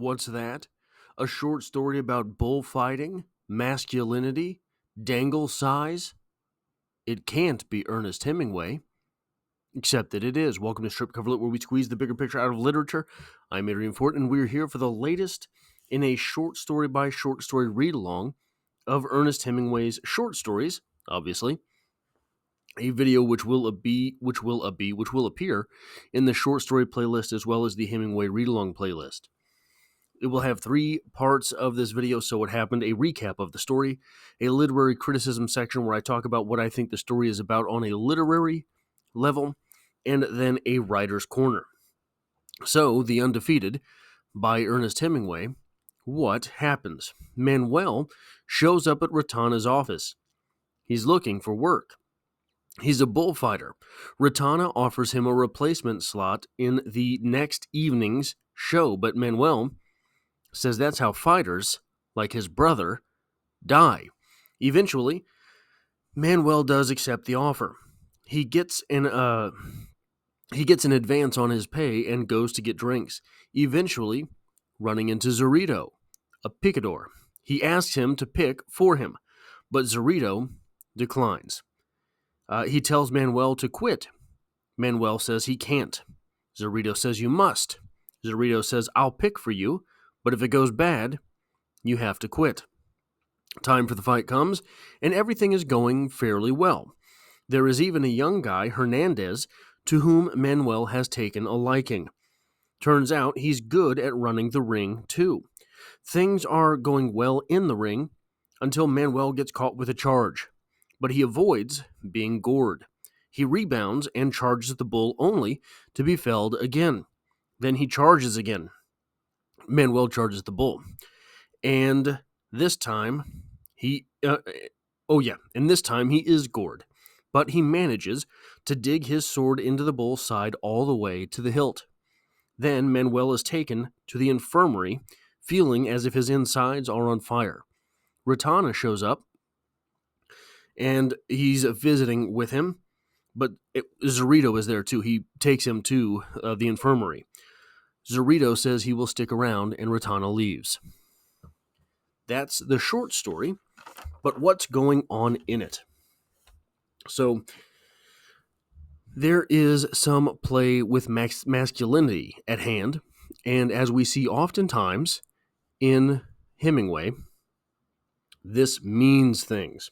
What's that? A short story about bullfighting, masculinity, dangle size? It can't be Ernest Hemingway. Except that it is. Welcome to Strip Cover Lit, where we squeeze the bigger picture out of literature. I'm Adrian Fort, and we're here for the latest in a short story by short story read-along of Ernest Hemingway's short stories, obviously. A video which will appear in the short story playlist as well as the Hemingway read-along playlist. It will have 3 parts of this video, so what happened, a recap of the story, a literary criticism section where I talk about what I think the story is about on a literary level, and then a writer's corner. So, The Undefeated by Ernest Hemingway. What happens? Manuel shows up at Ratana's office. He's looking for work. He's a bullfighter. Ratana offers him a replacement slot in the next evening's show, but Manuel says that's how fighters, like his brother, die. Eventually, Manuel does accept the offer. He gets an advance on his pay and goes to get drinks, eventually running into Zorito, a picador. He asks him to pick for him, but Zorito declines. He tells Manuel to quit. Manuel says he can't. Zorito says you must. Zorito says I'll pick for you, but if it goes bad, you have to quit. Time for the fight comes, and everything is going fairly well. There is even a young guy, Hernandez, to whom Manuel has taken a liking. Turns out he's good at running the ring, too. Things are going well in the ring until Manuel gets caught with a charge, but he avoids being gored. He rebounds and charges the bull only to be felled again. Then he charges again. Manuel charges the bull. And this time, he is gored. But he manages to dig his sword into the bull's side all the way to the hilt. Then Manuel is taken to the infirmary, feeling as if his insides are on fire. Ratana shows up, and he's visiting with him, but Zorito is there too. He takes him to the infirmary. Zorito says he will stick around, and Ratana leaves. That's the short story, but what's going on in it? So, there is some play with masculinity at hand, and as we see oftentimes in Hemingway, this means things.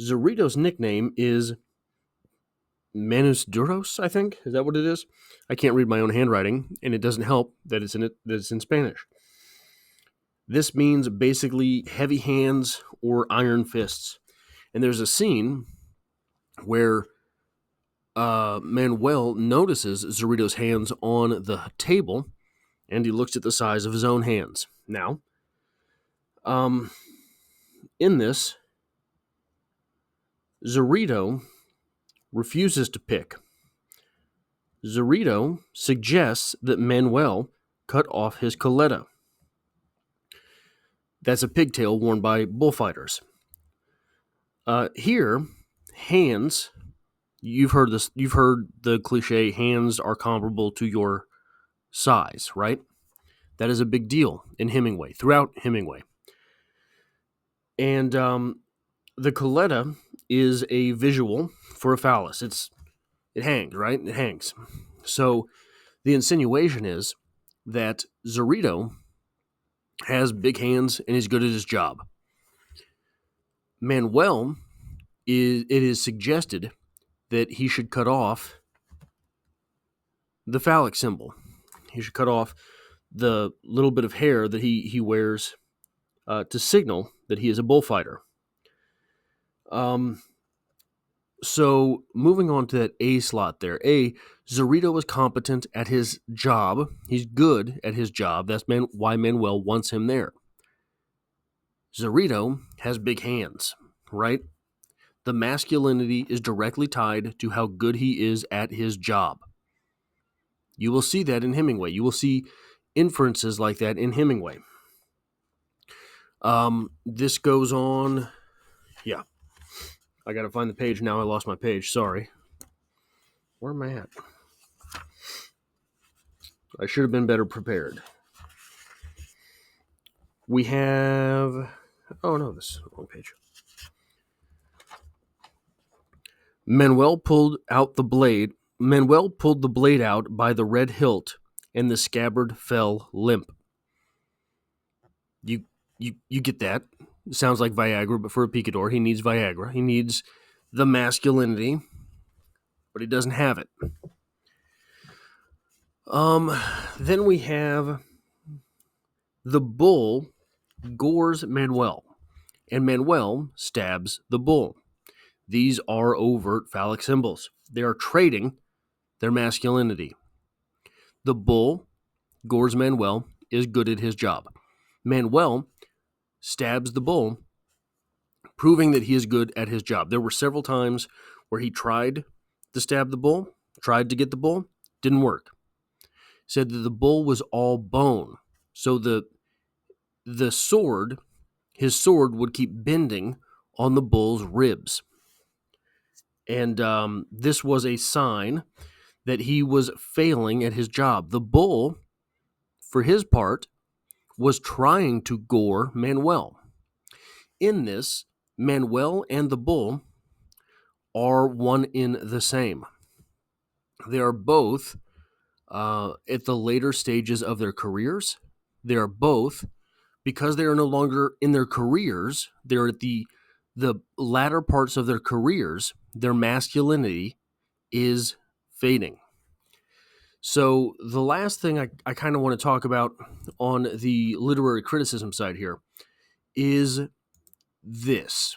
Zorito's nickname is Manus Duros, I think. Is that what it is? I can't read my own handwriting, and it doesn't help that it's in Spanish. This means basically heavy hands or iron fists. And there's a scene where Manuel notices Zorito's hands on the table, and he looks at the size of his own hands. Now, in this, Zorito refuses to pick. Zorito suggests that Manuel cut off his coleta. That's a pigtail worn by bullfighters. Here, hands, you've heard this. You've heard the cliche, hands are comparable to your size, right? That is a big deal in Hemingway, throughout Hemingway. And the coleta is a visual for a phallus. It hangs, right? It hangs. So the insinuation is that Zorito has big hands and is good at his job. Manuel, it is suggested that he should cut off the phallic symbol. He should cut off the little bit of hair that he wears to signal that he is a bullfighter. So moving on to that A slot there. Zorito is competent at his job. He's good at his job. That's why Manuel wants him there. Zorito has big hands, right? The masculinity is directly tied to how good he is at his job. You will see that in Hemingway. You will see inferences like that in Hemingway. This goes on. Yeah. I got to find the page now. I lost my page. Sorry. Where am I at? I should have been better prepared. We have... Oh, no, this is the wrong page. Manuel pulled the blade out by the red hilt, and the scabbard fell limp. You get that. It sounds like Viagra, but for a picador, he needs Viagra. He needs the masculinity, but he doesn't have it. Then we have the bull gores Manuel, and Manuel stabs the bull. These are overt phallic symbols. They are trading their masculinity. The bull gores Manuel, is good at his job. Manuel stabs the bull, proving that he is good at his job. There were several times where he tried to stab the bull, tried to get the bull, didn't work. Said that the bull was all bone. So the sword, his sword would keep bending on the bull's ribs. And this was a sign that he was failing at his job. The bull, for his part, was trying to gore Manuel. In this, Manuel and the bull are one in the same. They are both at the later stages of their careers. They are both, because they are no longer in their careers, they're at the latter parts of their careers, their masculinity is fading. So the last thing I kind of want to talk about on the literary criticism side here is this.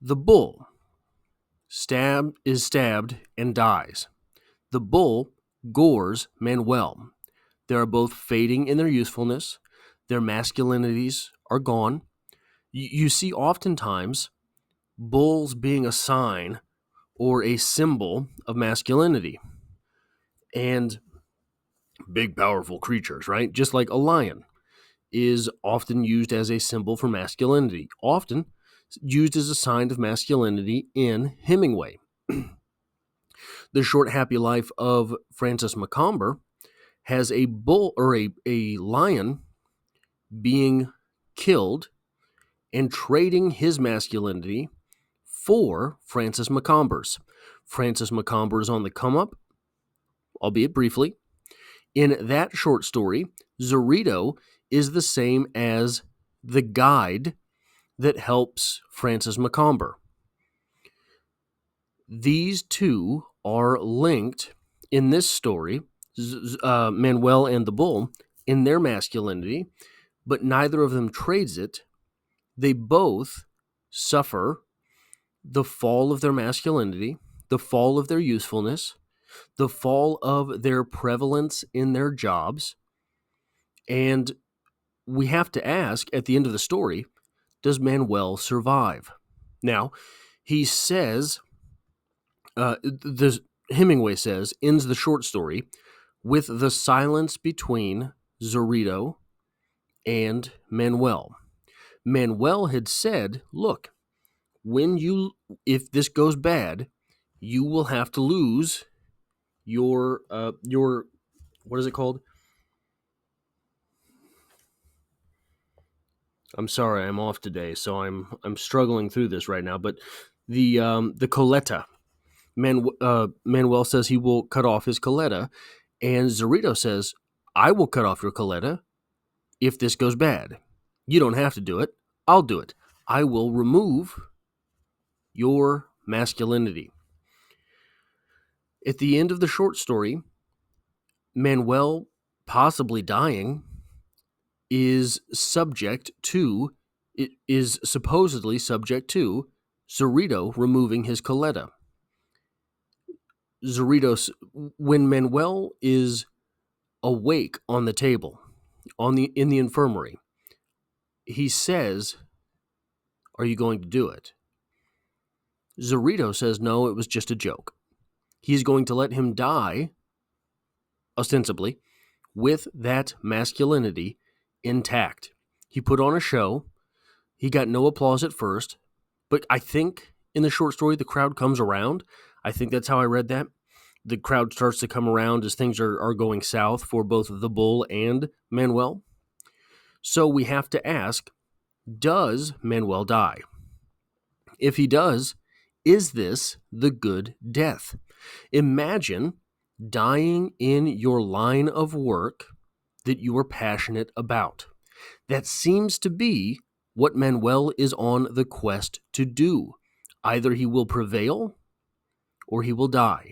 The bull is stabbed and dies. The bull gores Manuel. They are both fading in their usefulness. Their masculinities are gone. You see oftentimes bulls being a sign or a symbol of masculinity. And big, powerful creatures, right? Just like a lion is often used as a symbol for masculinity, often used as a sign of masculinity in Hemingway. The Short Happy Life of Francis Macomber has a bull or a lion being killed and trading his masculinity for Francis Macomber's. Francis Macomber is on the come up, albeit briefly. In that short story, Zorito is the same as the guide that helps Francis Macomber. These two are linked in this story, Manuel and the bull, in their masculinity, but neither of them trades it. They both suffer the fall of their masculinity, the fall of their usefulness, the fall of their prevalence in their jobs. And we have to ask at the end of the story, does Manuel survive? Now, he says, Hemingway says, ends the short story with the silence between Zorito and Manuel. Manuel had said, look, if this goes bad, you will have to lose your what is it called? I'm sorry, I'm off today, so I'm struggling through this right now. But the coletta, Manuel says he will cut off his coletta, and Zorito says, I will cut off your coletta if this goes bad. You don't have to do it. I'll do it. I will remove your masculinity. At the end of the short story, Manuel possibly dying is supposedly subject to Zorito removing his coletta. Zorito, when Manuel is awake on the table, in the infirmary, he says, are you going to do it? Zorito says, no, it was just a joke. He's going to let him die, ostensibly, with that masculinity intact. He put on a show. He got no applause at first, but I think in the short story, the crowd comes around. I think that's how I read that. The crowd starts to come around as things are going south for both the bull and Manuel. So we have to ask, does Manuel die? If he does, is this the good death? Imagine dying in your line of work that you are passionate about. That seems to be what Manuel is on the quest to do. Either he will prevail or he will die.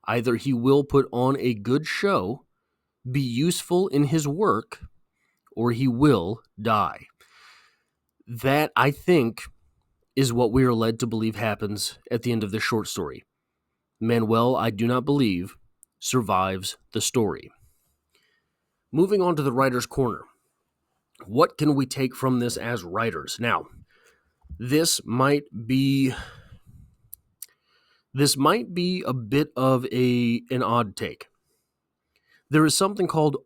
Either he will put on a good show, be useful in his work, or he will die. That, I think, is what we are led to believe happens at the end of this short story. Manuel, I do not believe, survives the story. Moving on to the writer's corner. What can we take from this as writers? Now, this might be a bit of an odd take. There is something called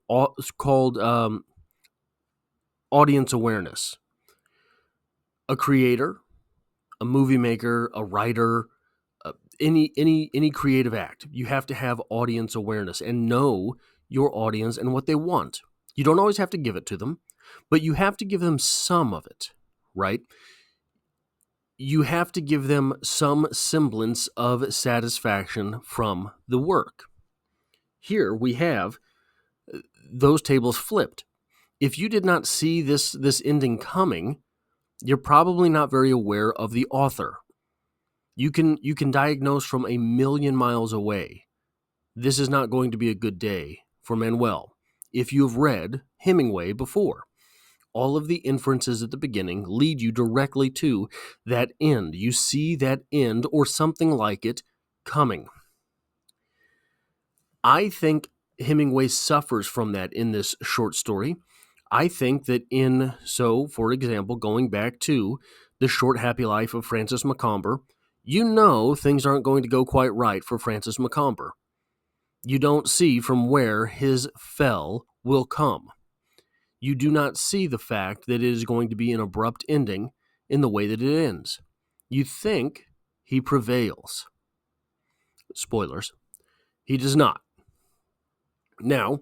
audience awareness. A creator, a movie maker, a writer, any creative act, you have to have audience awareness and know your audience and what they want. You don't always have to give it to them, but you have to give them some of it, right? You have to give them some semblance of satisfaction from the work. Here we have those tables flipped. If you did not see this ending coming, you're probably not very aware of the author. You can diagnose from a million miles away, this is not going to be a good day for Manuel. If you have read Hemingway before, all of the inferences at the beginning lead you directly to that end. You see that end or something like it coming. I think Hemingway suffers from that in this short story. I think that for example, going back to The Short Happy Life of Francis Macomber, you know things aren't going to go quite right for Francis Macomber. You don't see from where his fell will come. You do not see the fact that it is going to be an abrupt ending in the way that it ends. You think he prevails. Spoilers. He does not. Now,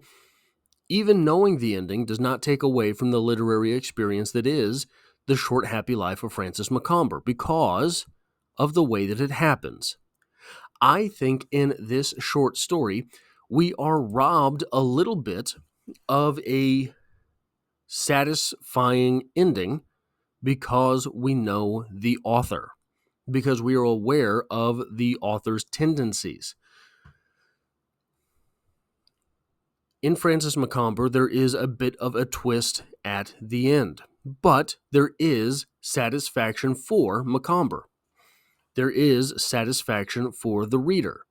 even knowing the ending does not take away from the literary experience that is The Short Happy Life of Francis Macomber because of the way that it happens. I think in this short story, we are robbed a little bit of a satisfying ending because we know the author, because we are aware of the author's tendencies. In Francis Macomber, there is a bit of a twist at the end, but there is satisfaction for Macomber. There is satisfaction for the reader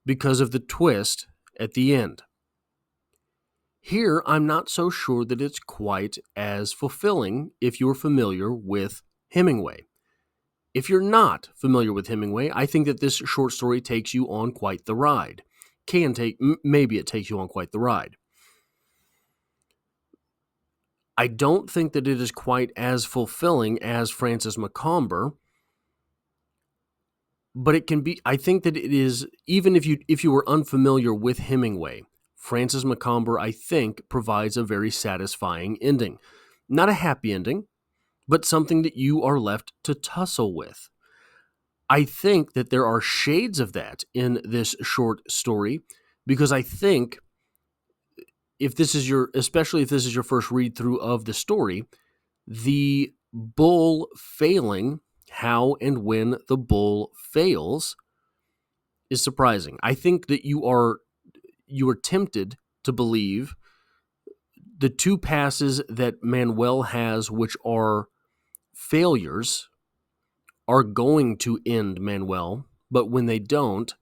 because of the twist at the end. Here, I'm not so sure that it's quite as fulfilling if you're familiar with Hemingway. If you're not familiar with Hemingway, I think that this short story takes you on quite the ride. Maybe it takes you on quite the ride. I don't think that it is quite as fulfilling as Francis Macomber, but it can be. I think that it is, even if you were unfamiliar with Hemingway, Francis Macomber, I think, provides a very satisfying ending. Not a happy ending, but something that you are left to tussle with. I think that there are shades of that in this short story, because I think especially if this is your first read through of the story, the bull failing, how and when the bull fails, is surprising. I think that you are tempted to believe the two passes that Manuel has, which are failures, are going to end Manuel, but when they don't,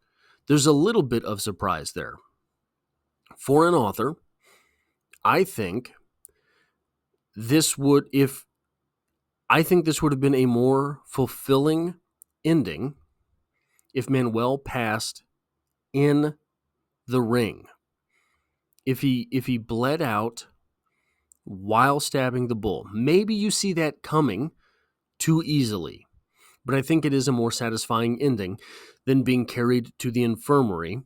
there's a little bit of surprise there. For an author, I think this would have been a more fulfilling ending if Manuel passed in the ring. If he bled out while stabbing the bull. Maybe you see that coming too easily, but I think it is a more satisfying ending than being carried to the infirmary,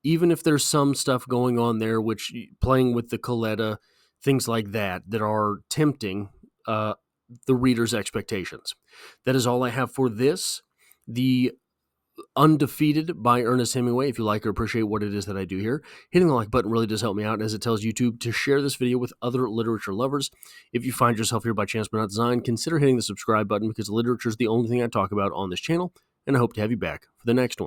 even if there's some stuff going on there, which playing with the Coletta things like that that are tempting the reader's expectations. That is all I have for this. The Undefeated by Ernest Hemingway. If you like or appreciate what it is that I do here, hitting the like button really does help me out, as it tells YouTube to share this video with other literature lovers. If you find yourself here by chance but not design, consider hitting the subscribe button, because literature is the only thing I talk about on this channel, and I hope to have you back for the next one.